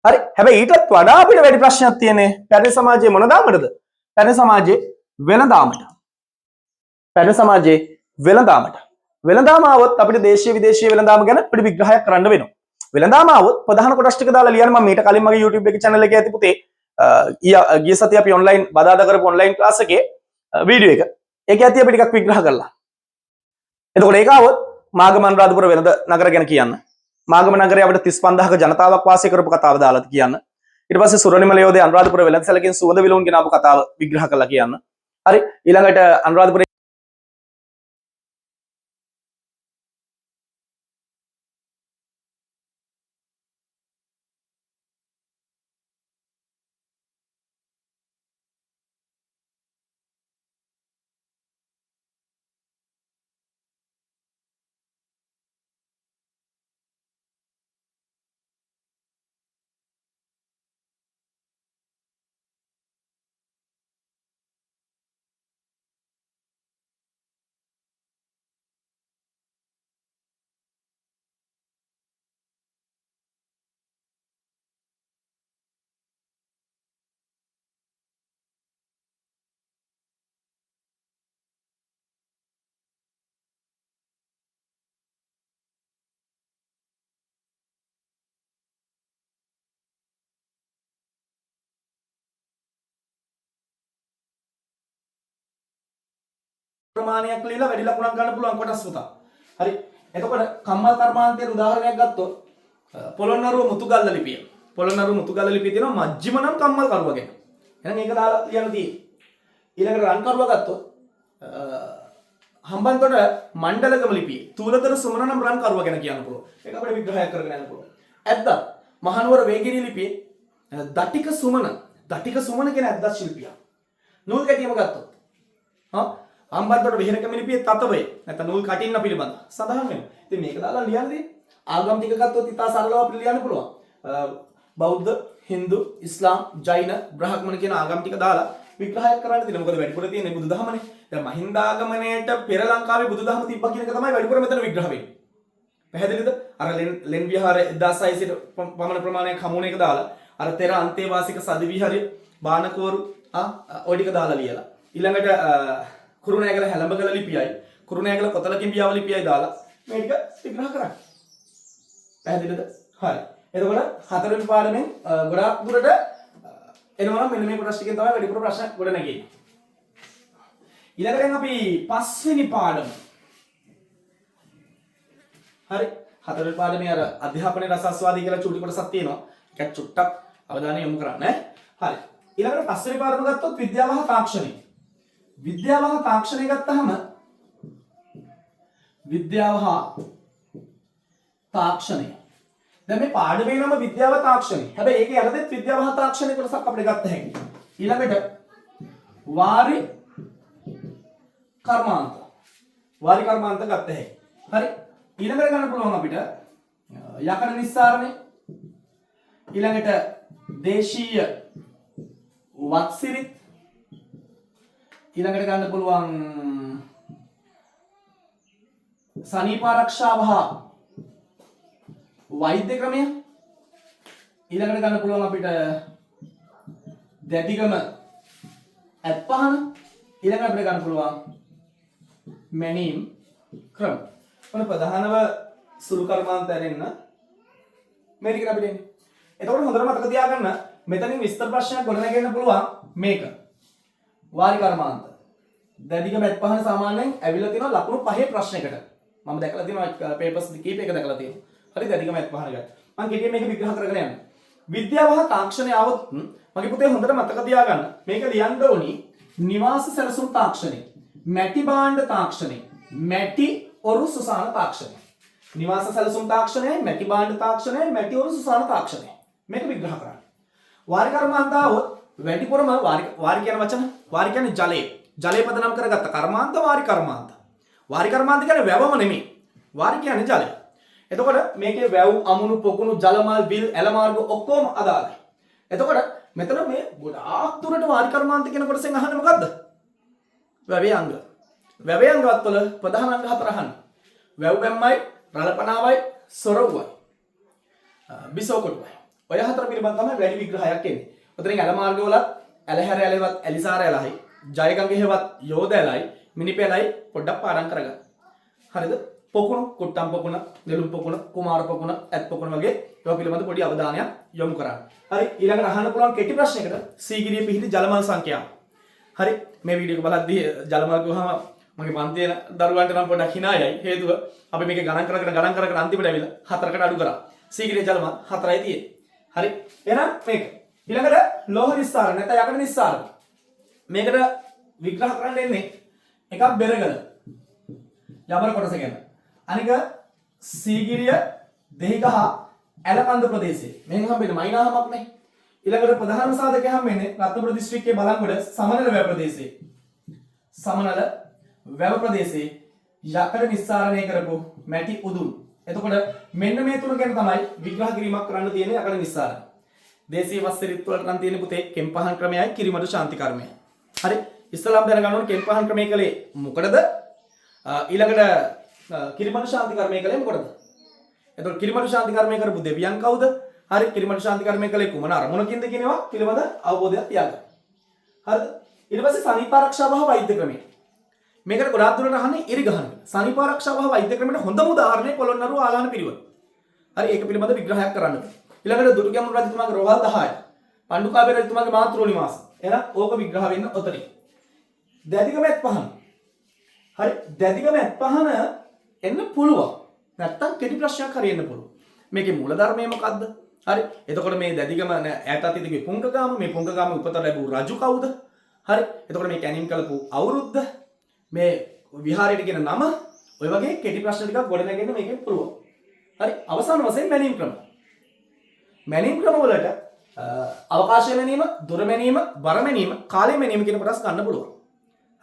හරි හැබැයි ඊටත් වඩා අපිට වැඩි ප්‍රශ්නයක් තියෙන්නේ පැරණි සමාජයේ මොන දාමටද? පැරණි සමාජයේ වෙළඳාමට. පැරණි සමාජයේ වෙළඳාමට. වෙළඳාම આવොත් අපිට දේශීය විදේශීය වෙළඳාම ගැන අපිට විග්‍රහයක් කරන්න වෙනවා. වෙළඳාම આવොත් ප්‍රධාන කොටස් ටික දාලා ලියන්න මම මීට කලින් මගේ YouTube එකේ channel එකේ ඇති පුතේ ගිය සතිය අපි online බදාදා කරපු online class එකේ වීඩියෝ එක. ඒකේ ඇති අපි ටිකක් විග්‍රහ කරලා. එතකොට ඒක આવොත් මාගම අනුරාධපුර වෙළඳ නගර ගැන කියන්න. මාගම නගරයේ අපිට 35000ක ජනතාවක් වාසය කරපු කතාව දාලා කියන්න. ඊට පස්සේ සුරනිමල යෝධේ අනුරාධපුර වෙළඳසැලකින් සුවඳ විලවුන් ගෙන ආපු කතාව විග්‍රහ කරලා කියන්න. හරි ඊළඟට අනුරාධපුර ප්‍රමාණයක් ලියලා වැඩි ලකුණක් ගන්න පුළුවන් කොටස් පුතා. හරි. එතකොට කම්මල් කර්මාන්තයේ උදාහරණයක් ගත්තොත් පොළොන්නරුව මුතුගල්ල ලිපිය. පොළොන්නරුව මුතුගල්ල ලිපිය තියෙනවා මජ්ක්‍ධිම නම් කම්මල් කරුව ගැන. එහෙනම් ඒක දාලා ලියන්න තියෙන්නේ. ඊළඟට රන් කරුව ගත්තොත් හම්බන්තොට මණ්ඩලගම ලිපිය. තූලදර සුමන නම් රන් කරුව ගැන කියන්න පුළුවන්. ඒක අපිට විග්‍රහයක් කරගෙන යන්න පුළුවන්. ඇද්දත් මහනුවර වේගිරි ලිපියේ දටික සුමන කියන ඇද්දත් ශිල්පියා. නූල් කැටියම ගත්තොත් අම්බන්තොට විහෙරකම ලිපියේ තතවය නැත්නම් නූල් කටින්න පිළිබඳ සඳහන් වෙනවා. ඉතින් මේක දාලා ලියන්න දෙන්නේ. ආගම් ටික ගත්තොත් ඉතා සරලව අපිට ලියන්න පුළුවන්. බෞද්ධ Hindu, Islam, Jaina, බ්‍රාහ්මණ කියන ආගම් ටික දාලා විග්‍රහයක් කරන්න තියෙනවා. මොකද වැඩිපුර තියෙන්නේ බුදුදහමනේ. දැන් මහින්දාගමනයේට පෙර ලංකාවේ බුදුදහම තිබ්බා කියන එක තමයි වැඩිපුර මෙතන විග්‍රහ වෙන්නේ. පැහැදිලිද? අර ලෙන් විහාරය 1600 පමණ ප්‍රමාණයක් හමුන එක දාලා අර තෙර අන්තේවාසික සදි විහාරය බානකෝරු ඔය ටික දාලා ලියලා ඊළඟට කුරුණෑගල හැලඹගල ලිපියයි කුරුණෑගල කොතලකින් බියාව ලිපියයි දාලා මේ ටික විග්‍රහ කරන්නේ. පැහැදිලිද? හරි. එතකොට හතරවෙනි පාඩමෙන් ගොඩාක් දුරට එනවා මෙන්න මේ කොටස් ටිකෙන් තමයි වැඩිපුර ප්‍රශ්න ගොඩ නැගෙන්නේ. ඊළඟට අපි පස්වෙනි පාඩම. හරි. හතරවෙනි පාඩමේ අර අධ්‍යාපනයේ රසාස්වාදී කියලා චූටි කොටසක් තියෙනවා. ඒකත් චුට්ටක් අවධානය යොමු කරන්න ඈ. හරි. ඊළඟට පස්වෙනි පාඩම ගත්තොත් විද්‍යාව හා තාක්ෂණය. විද්‍යාව හා තාක්ෂණය ගත්තාම විද්‍යාව හා තාක්ෂණය. දැන් මේ පාඩමේ නම විද්‍යාව තාක්ෂණය. හැබැයි ඒකේ යටතේ විද්‍යාව හා තාක්ෂණය කොටසක් අපිට ගන්න හැකියි. ඊළඟට වාරි කර්මාන්ත. වාරි කර්මාන්ත ගන්න හැකියි. හරි. ඊළඟට ගන්න පුළුවන් අපිට යකඩ නිස්සාරණය. ඊළඟට දේශීය වත්සිරිත්. ඊළඟට ගන්න පුළුවන් සනීප ආරක්ෂාව හා වෛද්‍ය ක්‍රමය. ඊළඟට ගන්න පුළුවන් අපිට දැඩිගම ඇත්පහන. ඊළඟට අපිට ගන්න පුළුවන් මැනීම් ක්‍රම. මොන ප්‍රධානව සුළු කර්මාන්ත ඇරෙන්න මේ ටික අපිට එන්නේ. එතකොට හොඳට මතක තියාගන්න මෙතනින් විස්තර ප්‍රශ්නයක් ගොඩනගෙන්න පුළුවන් මේක. වාරි කර්මාන්ත. දැඩිගම ඇත්පහන සාමාන්‍යයෙන් ඇවිල්ලා තියෙනවා ලකුණු 5 ප්‍රශ්නයකට. මම දැකලා තියෙනවා පේපර්ස් කීපයක දැකලා තියෙනවා. හරි දැඩිගම ඇත්පහන ගන්න. මම කෙටියෙන් මේක විග්‍රහ කරගෙන යන්න. විද්‍යාව හා තාක්ෂණය આવොත් මගේ පුතේ හොඳට මතක තියාගන්න. මේක ලියන්න ඕනි නිවාස සැලසුම් තාක්ෂණය, මැටි භාණ්ඩ තාක්ෂණය, මැටි ඔරු සුසාන තාක්ෂණය. නිවාස සැලසුම් තාක්ෂණය, මැටි භාණ්ඩ තාක්ෂණය, මැටි ඔරු සුසාන තාක්ෂණය. මේක විග්‍රහ කරන්න. වාරි කර්මාන්ත આવොත් වැඩිපුරම වාරි කියන වචන වාරි කියන්නේ ජලය. ජලය පදනම් කරගත්ත කර්මාන්ත වාරි කර්මාන්ත. වාරි කර්මාන්ත කියන්නේ වැවම නෙමෙයි. වාරි කියන්නේ ජලය. එතකොට මේකේ වැව් අමුණු පොකුණු ජලමල් විල් ඇල මාර්ග ඔක්කොම අදාළයි. එතකොට මෙතන මේ ගොඩාක් දුරට වාරි කර්මාන්ත කියන කොටසෙන් අහන්නේ මොකද්ද? වැවේ අංග. වැවේ අංගවත් වල ප්‍රධාන අංග 4 අහන්න. වැව් බැම්මයි, රළපනාවයි, සොරව්වයි. බිසෝ කොටුවයි. ඔය 4 පිළිබඳ තමයි වැඩි විග්‍රහයක් එන්නේ. ඔතනින් ඇල මාර්ග වලත් ඇලහැර ඇලවත් ඇලිසාර ඇලයි, ජයගංගෙහෙවත් යෝධ ඇලයි, මිනිපැලයි පොඩ්ඩක් පාඩම් කරගන්න. හරිද? පොකුණු, කුට්ටම් පොකුණ, නෙළුම් පොකුණ, කුමාර පොකුණ, ඇත් පොකුණ වගේ ඒවා පිළිබඳ පොඩි අවධානයක් යොමු කරන්න. හරි ඊළඟට අහන්න පුළුවන් කෙටි ප්‍රශ්නයකට සීගිරිය පිහිටි ජලමල් සංඛ්‍යාව. හරි මේ වීඩියෝ එක බලද්දී ජලමල් ගුවහම මගේ පන්තියේ දරුවන්ට නම් පොඩ්ඩක් hina යයි. හේතුව අපි මේක ගණන් කරගෙන අන්තිමට ඇවිල්ලා 4කට අඩු කරා. සීගිරිය ජලමල් 4යි තියෙන්නේ. හරි එහෙනම් මේක ඊළඟට ලෝහ නිස්සාරණ නැත්නම් යකඩ නිස්සාරණ. මේකට විග්‍රහ කරන්න එන්නේ එකක් බෙරගල. යබර කොටස ගැන. අනික සීගිරිය දෙහිගහ ඇලකන්ද ප්‍රදේශයේ. මෙහෙන් හම්බෙන්නේ මයිනාහමක් නේ. ඊළඟට ප්‍රධාන සාධකය හම්බෙන්නේ රත්නපුර දිස්ත්‍රික්කයේ බලංගොඩ සමනල වැව ප්‍රදේශයේ. සමනල වැව ප්‍රදේශයේ යකඩ නිස්සාරණය කරපු මැටි උදුන්. එතකොට මෙන්න මේ තුන ගැන තමයි විග්‍රහ කිරීමක් කරන්න තියෙන්නේ යකඩ නිස්සාරණය. දේශීය වස්සිරිත් වලට නම් තියෙන පුතේ කෙම්පහන් ක්‍රමයයි කිරිමඩු ශාන්ති කර්මයයි. හරි ඉස්සලාම් දැනගන්න ඕනේ කෙම්පහන් ක්‍රමය කලේ මොකටද? ඊළඟට කිරිමඩු ශාන්ති කර්මය කලේ මොකටද? එතකොට කිරිමඩු ශාන්ති කර්මය කරපු දෙවියන් කවුද? හරි කිරිමඩු ශාන්ති කර්මය කලේ කුමන අරමුණකින්ද කියනවා පිළිබඳ අවබෝධයක් තියාගන්න. හරිද? ඊට පස්සේ සනීප ආරක්ෂාව හා වෛද්‍ය ක්‍රමය. මේකට ගොඩාක් දුරට අහන්නේ ඉරි ගහන. සනීප ආරක්ෂාව හා වෛද්‍ය ක්‍රමයට හොඳම උදාහරණය පොළොන්නරුව ආලාන පිරිවර. හරි ඒක පිළිබඳ විග්‍රහයක් කරන්න. ඊළඟට දුටුගැමුණු රජතුමාගේ රෝහල් 10යි. පණ්ඩුකාභය රජතුමාගේ මාතෘ නිවාස. එහෙනම් ඕක විග්‍රහ වෙන්න ඔතනින්. දැඩිගම ඇත්පහන. හරි දැඩිගම ඇත්පහන එන්න පුළුවන්. නැත්තම් කෙටි ප්‍රශ්නයක් හරියන්න පුළුවන්. මේකේ මූල ධර්මය මොකද්ද? හරි. එතකොට මේ දැඩිගම ඈත අතීතයේ පුංගගාම මේ පුංගගාම උපත ලැබූ රජු කවුද? හරි. එතකොට මේ කැණීම් කළපු අවුරුද්ද මේ විහාරයට කියන නම ඔය වගේ කෙටි ප්‍රශ්න ටිකක් ගොඩනගෙන්න මේකෙන් පුළුවන්. හරි. අවසාන වශයෙන් මැනීම් ක්‍රම. මැනීම් ක්‍රම වලට අවකාශය මැනීම, දුර මැනීම, බර මැනීම, කාලය මැනීම කියන කොටස් ගන්න පුළුවන්.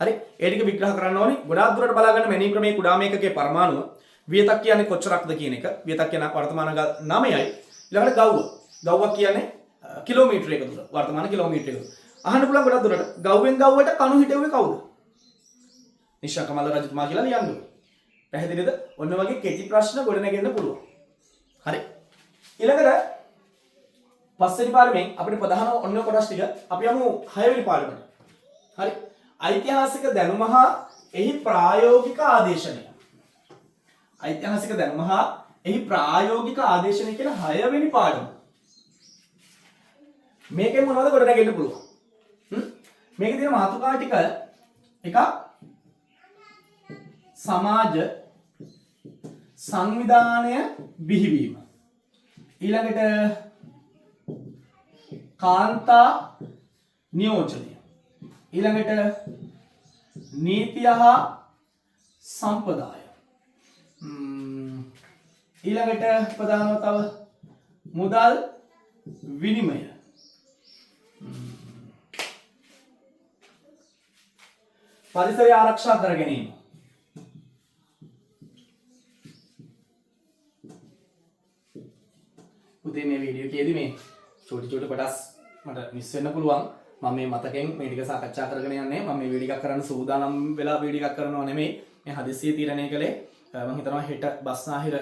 හරි. ඒ ටික විග්‍රහ කරන්න ඕනේ. ගොඩාක් දුරට බලා ගන්න මැනීම් ක්‍රමයේ කුඩාම එකකේ පරමාණුව වියතක් කියන්නේ කොච්චරක්ද කියන එක. වියතක් කියන වර්තමාන 9යි. ඊළඟට ගව්ව. ගව්වක් කියන්නේ කිලෝමීටර එක දුර වර්තමාන කිලෝමීටර එක. අහන්න පුළුවන් ගොඩක් දුරට ගව්වෙන් ගව්වට කණු හිටෙව්වේ කවුද? නිශ්ශංක මල්ල රජතුමා කියලා ලියන්න ඕනේ. පැහැදිලිද? ඔන්න වගේ කෙටි ප්‍රශ්න ගොඩනගෙන්න පුළුවන්. හරි. ඊළඟට පස්වෙනි පාඩමෙන් අපිට ප්‍රධාන ඔන්න කොටස් ටික අපි යමු 6 වෙනි පාඩමට. හරි. ඓතිහාසික දැනුම හා එහි ප්‍රායෝගික ආදේශනය. ඓතිහාසික දැනුම හා එහි ප්‍රායෝගික ආදේශනය කියන 6 වෙනි පාඩම. මේකෙන් මොනවද ගොඩනගෙන්න පුළුවන්? මේකේ තියෙන මාතෘකා ටික එකක් සමාජ සංවිධානය බිහිවීම. ඊළඟට කාන්තා නියෝජනය. ඊළඟට නීතිය හා සම්ප්‍රදාය. ඊළඟට ප්‍රධානව තව මුදල් විනිමය. පරිසරය ආරක්ෂා කර ගැනීම. පුතේ මේ වීඩියෝ එකේදී මේ චූටි කොටස් මට මිස් වෙන්න පුළුවන්. මම මේ මතකෙන් මේ ටික සාකච්ඡා කරගෙන යන්නේ. මම මේ වීඩියෝ එකක් කරන්න සූදානම් වෙලා වීඩියෝ එකක් කරනව නෙමෙයි. මේ හදිස්සිය තීරණය කළේ මම හිතනවා හෙට බස්නාහිර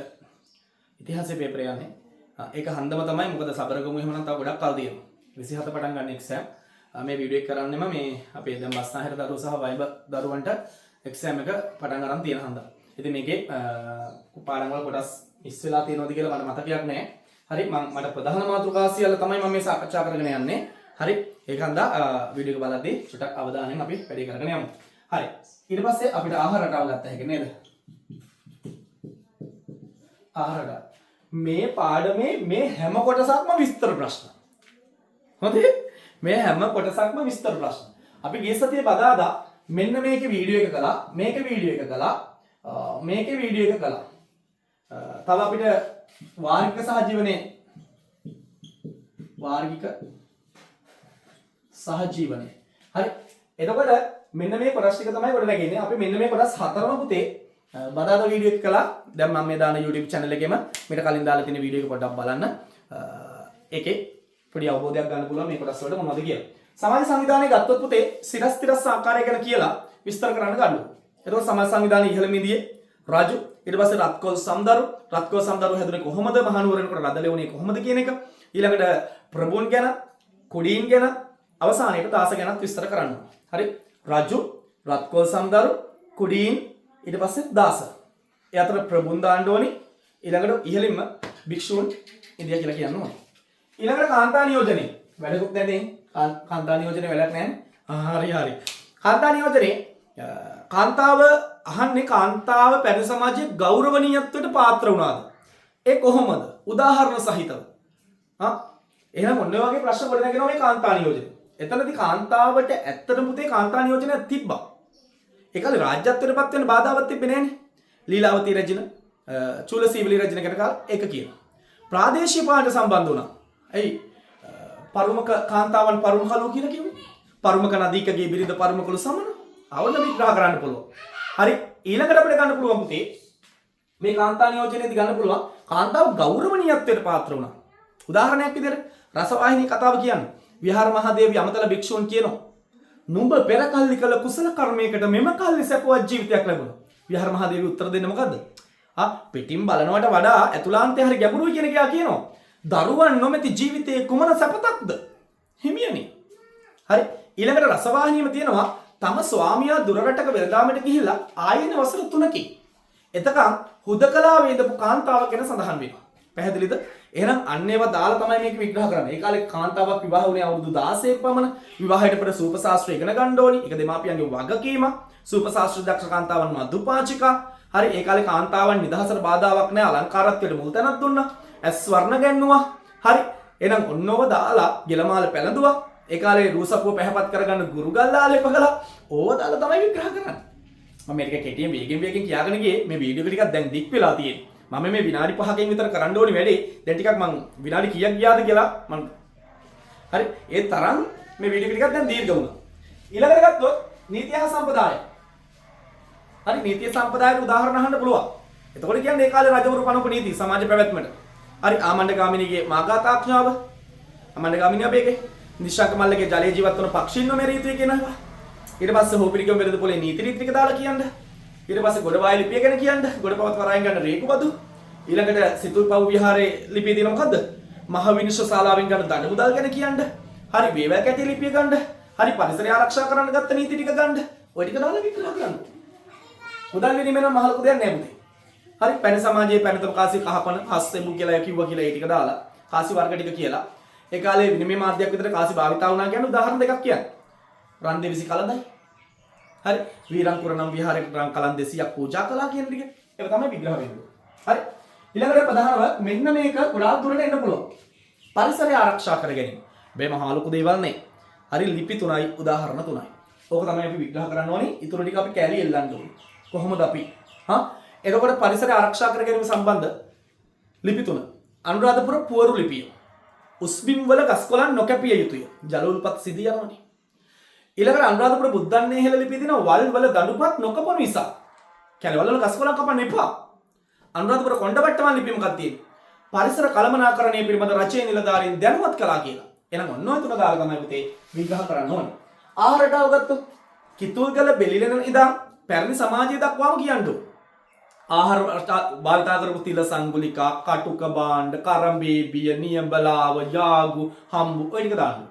ඉතිහාසයේ පේපර් යන්නේ. ඒක හන්දම තමයි. මොකද සබරගමු එහෙම නම් තව ගොඩක් කල් තියෙනවා. 27 පටන් ගන්න එක්සෑම්. මේ වීඩියෝ එක කරන්නෙම මේ අපේ දැන් බස්නාහිර දරුවෝ සහ වයිබ දරුවන්ට එක්සෑම් එක පටන් ගන්න තියෙන හන්දා. ඉතින් මේකේ පාඩම් වල කොටස් මිස් වෙලා තියෙනවද කියලා මට මතකයක් නැහැ. හරි මට ප්‍රධාන මාතෘකා සියල්ල තමයි මම මේ සාකච්ඡා කරගෙන යන්නේ. හරි ඒක හන්දා වීඩියෝ එක බලද්දී චුට්ටක් අවධානයෙන් අපි වැඩේ කරගෙන යමු. හරි ඊට පස්සේ අපිට ආහාර රටාව ගත්ත හැකි නේද? ආහාර රටාව. මේ පාඩමේ මේ හැම කොටසක්ම විස්තර ප්‍රශ්න. හොඳයි? මේ හැම කොටසක්ම විස්තර ප්‍රශ්න. අපි ගිය සතියේ බදාදා මෙන්න මේකේ වීඩියෝ එක කළා, මේකේ වීඩියෝ එක කළා, මේකේ වීඩියෝ එක කළා. තව අපිට වාර්ගික සහජීවනයේ හරි එතකොට මෙන්න මේ කොටස් ටික තමයි කොට නැගෙන්නේ. අපි මෙන්න මේ කොටස් හතරම පුතේ බදාදා වීඩියෝ එක කළා. දැන් මම මේ දාන YouTube channel එකේම මීට කලින් දාලා තියෙන වීඩියෝ එක පොඩ්ඩක් බලන්න. ඒකේ පොඩි අවබෝධයක් ගන්න පුළුවන් මේ කොටස් වලට මොනවද කියලා. සමාජ සංවිධානය ගත්තොත් පුතේ සිරස් ආකාරය ගැන කියලා විස්තර කරන්න ගන්නවා. එතකොට සමාජ සංවිධානයේ ඉහළමදී රජු ඊට පස්සේ රත්කෝල් සම්දරු හැදුනේ කොහොමද? මහනුවරනකොට රදලෙවුනේ කොහොමද කියන එක. ඊළඟට ප්‍රභූන් ගැන, කුඩීන් ගැන, අවසානයේට දාස ගැනත් විස්තර කරනවා. හරි රජු, රත්කෝල් සම්දරු, කුඩීන් ඊට පස්සේ දාස. ඒ අතර ප්‍රභූන් දාන්න ඕනි. ඊළඟට ඉහළින්ම භික්ෂූන් ඉන්දියා කියලා කියනවා. ඊළඟට කාන්තා නියෝජනය. වැඩකුත් නැදේ. කාන්තා නියෝජනය වැඩක් නැහැ. හරි. කාන්තා නියෝජනේ කාන්තාව අහන්නේ කාන්තාව පැරණි සමාජයේ ගෞරවනීයත්වයට පාත්‍ර වුණාද? ඒ කොහොමද? උදාහරණ සහිතව. එහෙනම් ඔන්න වගේ ප්‍රශ්න ගොඩ නැගෙනවා මේ කාන්තා නියෝජනය. එතනදී කාන්තාවට ඇත්තටම පුතේ කාන්තා නියෝජනයක් තිබ්බා. ඒ කාලේ රාජ්‍යත්වයටපත් වෙන බාධාවක් තිබ්බේ නැහනේ. ලීලාවතී රජින, චූලසීවලී රජින කියන කාල ඒක කියනවා. ප්‍රාදේශීය පාලනයට සම්බන්ධ වුණා. ඇයි? පරුමක කාන්තාවන් පරුමකලු කියලා කිව්වේ. පරුමක නදීකගේ බිරිඳ පරුමකලු සමන. අවුල විග්‍රහ කරන්න පුළුවන්. හරි ඊළඟට අපිට ගන්න පුළුවන් පුතේ මේ කාන්තා නියෝජනයේදී ගන්න පුළුවන් කාන්තාව ගෞරවනීයත්වයට පාත්‍ර වුණා. උදාහරණයක් විදිහට රසවාහිනී කතාව කියන්නේ විහාර මහදේව යමතල භික්ෂූන් කියනවා නුඹ පෙර කල්ලි කළ කුසල කර්මයකට මෙම කල්ලි සැපවත් ජීවිතයක් ලැබුණා. විහාර මහදේවී උත්තර දෙන්නේ මොකද්ද? පිටින් බලනවට වඩා ඇතුළාන්තය හරි ගැඹුරුයි කියන එක කියනවා. දරුවන් නොමැති ජීවිතයේ කුමන සැපතක්ද? හිමියනි. හරි ඊළඟට රසවාහිනියම තියෙනවා තම ස්වාමියා දුරරටක වෙළඳාමට ගිහිල්ලා ආයෙන වසර 3කින් එතකන් හුදකලා වේදපු කාන්තාවක් ගැන සඳහන් වෙනවා. පැහැදිලිද? එහෙනම් අන්න ඒවා දාලා තමයි මේක විග්‍රහ කරන්නේ. ඒ කාලේ කාන්තාවක් විවාහ වුණේ අවුරුදු 16ක් පමණ. විවාහයට පෙර සූප ශාස්ත්‍රය ඉගෙන ගන්න ඕනි. ඒක දෙමාපියන්ගේ වගකීමක්. සූප ශාස්ත්‍ර දක්ෂ කාන්තාවන් මදුපාචිකා. හරි ඒ කාලේ කාන්තාවන් නිදහසට බාධාවක් නැහැ. අලංකාරත්වයට මුල් තැනක් දුන්නා. ඇස් වර්ණ ගැන්නුවා. හරි එහෙනම් ඔන්නව දාලා ගෙලමාල පැලඳුවා. ඒ කාලේ රූසපුව පැහැපත් කරගන්න ගුරුගල්ලාලේ පහලා ඕව දාලා තමයි විග්‍රහ කරන්නේ. මම මේක කෙටියෙන් වේගෙන් කියාගෙන ගියේ මේ වීඩියෝ එක ටිකක් දැන් දික් වෙලා තියෙන්නේ. මම මේ විනාඩි 5කින් විතර කරන්න ඕනි වැඩේ. දැන් ටිකක් මම විනාඩි කීයක් ගියාද කියලා මම හරි ඒ තරම් මේ වීඩියෝ එක ටිකක් දැන් දීර්ඝ වුණා. ඊළඟට ගත්තොත් නීතිය හා සම්ප්‍රදාය. හරි නීතිය සම්ප්‍රදායට උදාහරණ අහන්න පුළුවන්. එතකොට කියන්නේ ඒ කාලේ රජවරු පනවපු නීති සමාජ පැවැත්මට. හරි ආමණ්ඩ ගාමිණීගේ මාඝාතාඥාව අමන්න ගාමිනිය අපේකේ නිශ්ශංක මල්ලගේ ජලයේ ජීවත් වන පක්ෂීන්ව මෙරිය යුතුයි කියනවා. ඊට පස්සේ හොපිරිකම් වෙරද පොලේ නීති රීතික දාලා කියන්න. ඊට පස්සේ ගොඩවාය ලිපිය ගැන කියන්න. ගොඩපවත් වරායන් ගන්න රේකු බදු. ඊළඟට සිතුල්පව් විහාරයේ ලිපිය තියෙන මොකද්ද? මහ විනිශ්චය ශාලාවෙන් ගන්න දඬු මුදල් ගැන කියන්න. හරි වේවැ කැටේ ලිපිය ගන්න. හරි පරිසරය ආරක්ෂා කරන්න ගත්ත නීති ටික ගන්න. ඔය ටික දාලා විග්‍රහ කරන්න. මුදල් ගැනීම නම් මහලු දෙයක් නෑ පුතේ. හරි පැන සමාජයේ පැනතම කාසි කහපන හස්සෙමු කියලා කිව්වා කියලා ඒ ටික දාලා කාසි වර්ග ටික කියලා. ඒ කාලේ විනිමය මාධ්‍යයක් විතර කාසි භාවිතා වුණා කියන උදාහරණ දෙකක් කියන්නේ. රන් දෙවිසි කලඳයි. හරි වීරංකුර නම් විහාරයකට රන් කලන් 200ක් පූජා කළා කියන ටික. ඒක තමයි විග්‍රහ වෙන්නේ. හරි ඊළඟට ප්‍රධානව මෙන්න මේක ගොඩාක් දුරට එන්න පුළුවන්. පරිසරය ආරක්ෂා කර ගැනීම. මේ මහා ලොකු දේවල් නේ. හරි ලිපි 3යි උදාහරණ 3යි. ඕක තමයි අපි විග්‍රහ කරන්න ඕනේ. ඊටු ටික අපි කැලි එල්ලන්න ඕනේ. කොහොමද අපි? එතකොට පරිසරය ආරක්ෂා කර ගැනීම සම්බන්ධ ලිපි 3. අනුරාධපුර පුවරු ලිපිය. උස්බිම් වල ගස් කොළන් නොකැපිය යුතුය. ජල උල්පත් සිදී යනවනේ. ඊළඟට අනුරාධපුර බුද්ධන්නේ හෙළ ලිපියේ තියෙන වල් වල දඬුපත් නොකපන නිසා. කැලේ වල ගස් කොළන් කපන්න එපා. අනුරාධපුර කොණ්ඩවට්ටමන් ලිපිය මොකක්ද තියෙන්නේ? පරිසර කළමනාකරණය පිළිබඳ රචයේ නිලධාරීන් දැනුවත් කළා කියලා. එහෙනම් ඔන්න ඔය තුන දාලා තමයි පුතේ විග්‍රහ කරන්න ඕනේ. ආහාරට අවගත්තොත් කිතුල්ගල බෙලිලෙන ඉඳන් පැරණි සමාජය දක්වාම කියන්න ඕනේ. ආහාර භාවිතා කරපු තිල සංගුලිකා, කටුක භාණ්ඩ, කරඹේබිය, නියඹලාව, යාගු, හම්බු ඔය ටික දාන්න.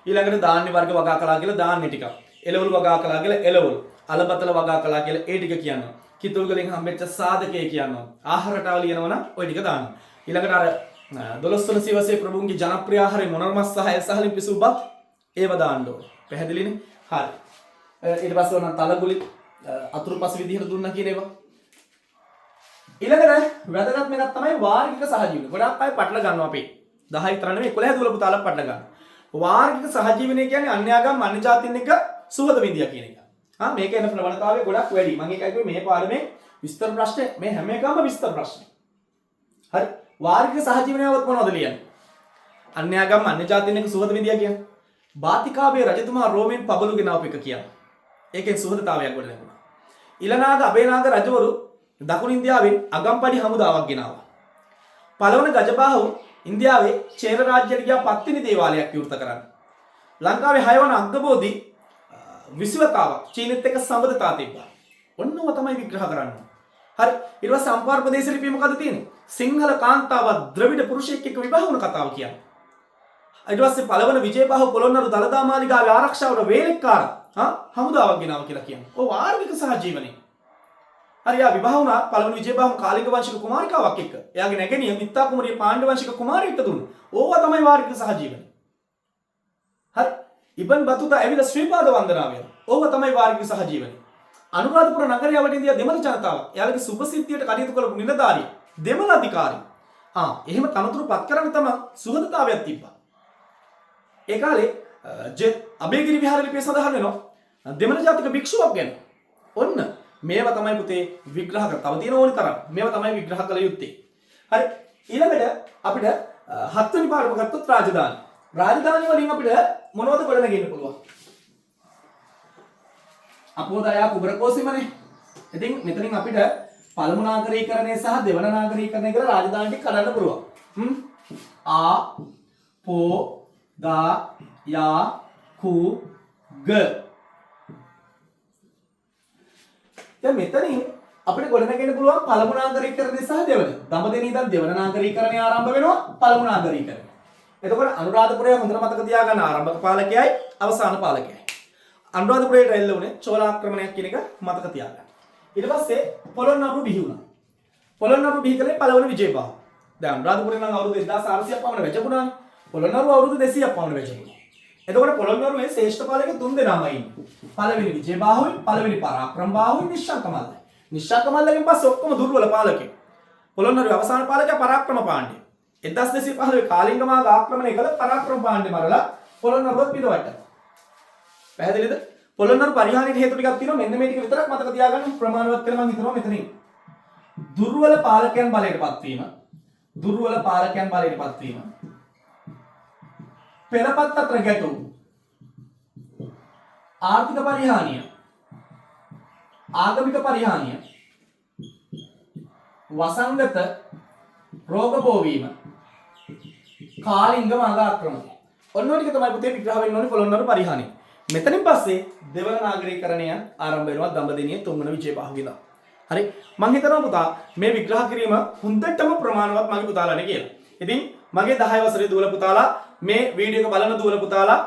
ඊළඟට ධාන්‍ය වර්ග වගා කළා කියලා ධාන්‍ය ටික. එළවලු වගා කළා කියලා එළවලු. අලබතල වගා කළා කියලා ඒ ටික කියනවා. කිතුල්ගලෙන් හම්බෙච්ච සාධකය කියනවා. ආහාරට අවල ලියනවනම් ඔය ටික දාන්න. ඊළඟට අර 12 වන සියවසේ ප්‍රභුන්ගේ ජනප්‍රිය ආහාරේ මොනර්මස් සහ එල්සහලින් පිසු බත් ඒව දාන්න ඕනේ. පැහැදිලිනේ? හරි. ඊට පස්සේ ඔන්න තලගුලි අතුරුපස විදිහට දුන්නා කියන ඒවා. ඊළඟට වැදගත් එකක් තමයි වාර්ගික සහජීවන. ගොඩක් අය පටල ගන්නවා අපි. 10 විතර නෙමෙයි 11 දුවල පුතාලා පටල ගන්න. වාර්ගික සහජීවනය කියන්නේ අන්‍යාගම් අන්‍ය ජාතීන් එක සුහද විඳියා කියන එක. මේක එන ප්‍රවණතාවය ගොඩක් වැඩි. මම ඒකයි කිව්වේ මේ පාඩමේ විස්තර ප්‍රශ්න මේ හැම එකම විස්තර ප්‍රශ්න. හරි. වාර්ගික සහජීවනයවත් මොනවද ලියන්නේ? අන්‍යාගම් අන්‍ය ජාතීන් එක සුහද විඳියා කියන්නේ. බාතිකාවේ රජතුමා රෝමෙන් පබළු ගෙනාවු එක කියන්නේ. ඒකෙන් සුහදතාවයක් ගොඩ නැගුණා. ඉලනාග අබේනාග රජවරු දකුණු ඉන්දියාවෙන් අගම්පඩි හමුදාවක් ගෙනාවා. පළවන ගජබාහු ඉන්දියාවේ චේර රාජ්‍යයට ගියා පත්තිනි දේවාලයක් විවෘත කරන්න. ලංකාවේ 6 වන අග්ගබෝධි විසුවතාවක් චීනෙත් එක්ක සම්බන්ධතා තිබ්බා. ඔන්නව තමයි විග්‍රහ කරන්නේ. හරි. ඊට පස්සේ අම්පාර ප්‍රදේශ ලිපියේ මොකද තියෙන්නේ? සිංහල කාන්තාව ද්‍රවිඩ පුරුෂයෙක් එක්ක විවාහ වුණ කතාව කියන්නේ. ඊට පස්සේ පළවන විජේබාහු පොළොන්නරු දළදා මාලිගාවේ ආරක්ෂාවට වේලෙක්කාර හමුදාවක් ගෙනාවා කියලා කියන්නේ. ඔය වාර්ගික සහජීවනයේ. හරි යා විවාහ වුණා පළවන විජේබාහු කාලිංග වංශික කුමාරිකාවක් එක්ක. එයාගේ නැගණිය මිත්තා කුමරිය පාණ්ඩ වංශික කුමාරියට දුන්නා. ඕවා තමයි වාර්ගික සහජීවනය. හරි. ඉබන් බතුතා ඇවිල්ලා ශ්‍රීපාද වන්දනාව වෙනවා. ඕවා තමයි වාර්ගික සහජීවනය. අනුරාධපුර නගරය වටේ ඉඳියා දෙමළ ජනතාවක්. එයාලගේ සුභසිද්ධියට කටයුතු කරපු නිලධාරිය දෙමළ අධිකාරී. එහෙම තනතුරු පත් කරන්න තමයි සුහදතාවයක් තිබ්බා. ඒ කාලේ අබේගිරි විහාර ලිපියේ සඳහන් වෙනවා දෙමළ ජාතික භික්ෂුවක් ගැන. ඔන්න මේවා තමයි පුතේ විග්‍රහ කර. තව තියෙන ඕනි තරම්. මේවා තමයි විග්‍රහ කළ යුත්තේ. හරි. ඊළඟට අපිට 7 වෙනි පාඩම ගත්තොත් රාජධානි. රාජධානි වලින් අපිට මොනවද ගොඩනගෙන්න පුළුවන්? අපෝදයා කුබරකෝසීමනේ. ඉතින් මෙතනින් අපිට පළමු නාගරීකරණය සහ දෙවන නාගරීකරණය කියලා රාජධානි ටික කඩන්න පුළුවන්. ආ පෝ දා යා කු ග. දැන් මෙතනින් අපිට ගොඩනගෙන්න පුළුවන් පළමු නාගරීකරණය සහ දෙවන. දඹදෙණිය ඉඳන් දෙවන නාගරීකරණය ආරම්භ වෙනවා පළමු නාගරීකරණය. එතකොට අනුරාධපුරය හොඳට මතක තියාගන්න ආරම්භක පාලකයයි අවසාන පාලකයයි. අනුරාධපුරයට එල්ල වුණේ චෝල ආක්‍රමණයක් කියන එක මතක තියාගන්න. ඊට පස්සේ පොළොන්නරු බිහි වුණා. පොළොන්නරු බිහි කළේ පළවන විජේබාහු. දැන් අනුරාධපුරේ නම් අවුරුදු 2400ක් පමණ වැජඹුණානේ. පොළොන්නරු අවුරුදු 200ක් පමණ වැජඹුණා. එතකොට පොළොන්නරුවේ ශ්‍රේෂ්ඨ පාලක තුන් දෙනාමයි ඉන්නේ. පළවෙනි විජේබාහුයි, පළවෙනි පරාක්‍රමබාහුයි, නිශ්ශංකමල්ලයි. නිශ්ශංකමල්ලගෙන් පස්සේ ඔක්කොම දුර්වල පාලකයෝ. පොළොන්නරුවේ අවසාන පාලකයා පරාක්‍රම පාණ්ඩය. 1215 කාලිංගමාග ආක්‍රමණය කළ පරාක්‍රම පාණ්ඩය මරලා පොළොන්නරුවත් පිටවට්ටා. පැහැදිලිද? පොළොන්නරු පරිහානියට හේතු ටිකක් තියෙනවා. මෙන්න මේ ටික විතරක් මතක තියාගන්න ප්‍රමාණවත් කියලා මම හිතනවා මෙතනින්. දුර්වල පාලකයන් බලයටපත් වීම. දුර්වල පාලකයන් බලයටපත් වීම. පෙරපත් අතර ගැටුම්. ආර්ථික පරිහානිය. ආගමික පරිහානිය. වසංගත රෝග බෝ වීම. කාලිංග මාග ආක්‍රමණය. ඔන්න ඔය ටික තමයි පුතේ විග්‍රහ වෙන්න ඕනේ පොළොන්නරු පරිහානිය. මෙතනින් පස්සේ දෙවන නාගරිකකරණය ආරම්භ වෙනවා දඹදෙණියේ තුන්වන විජයබාහුව. හරි මම හිතනවා පුතා මේ විග්‍රහ කිරීම හොඳටම ප්‍රමාණවත් මගේ පුතාලාට කියලා. ඉතින් මගේ 10 වසරේ දුවල පුතාලා මේ වීඩියෝ එක බලන දුවල පුතාලා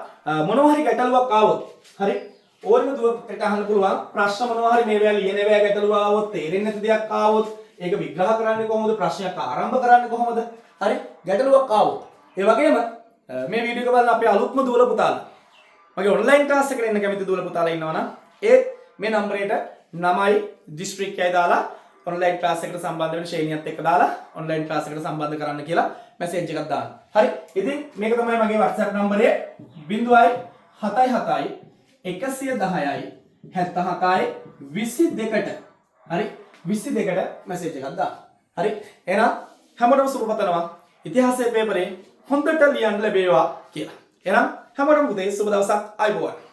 මොනවා හරි ගැටලුවක් ආවොත් හරි ඕනම දුවකට අහන්න පුළුවන් ප්‍රශ්න මොනවා හරි මේවා ලියන ඒවා ගැටලුව ආවොත් තේරෙන්නේ නැති දෙයක් ආවොත් ඒක විග්‍රහ කරන්නේ කොහොමද ප්‍රශ්නයක් ආරම්භ කරන්නේ කොහොමද හරි ගැටලුවක් ආවොත් ඒ වගේම මේ වීඩියෝ එක බලන අපේ අලුත්ම දුවල පුතාලා මගේ ඔන්ලයින් ක්ලාස් එකට එන්න කැමති දුවල පුතාලා ඉන්නවනම් ඒත් මේ නම්බරයට 9යි දිස්ත්‍රික්කයයි දාලා ඔන්ලයින් ක්ලාස් එකට සම්බන්ධ වෙන ශ්‍රේණියත් එක්ක දාලා ඔන්ලයින් ක්ලාස් එකට සම්බන්ධ කරන්න කියලා මැසේජ් එකක් දාන්න. හරි. ඉතින් මේක තමයි මගේ WhatsApp නම්බරය 0.77යි 110යි 77යි 22ට. හරි. 22ට මැසේජ් එකක් දාන්න. හරි. එහෙනම් හැමෝටම සුබ පතනවා. ඉතිහාසයේ පේපරේ හොඳට ලියන්න ලැබේවා කියලා. එහෙනම් හැමෝටම උදේ සුබ දවසක් ආයුබෝවන්.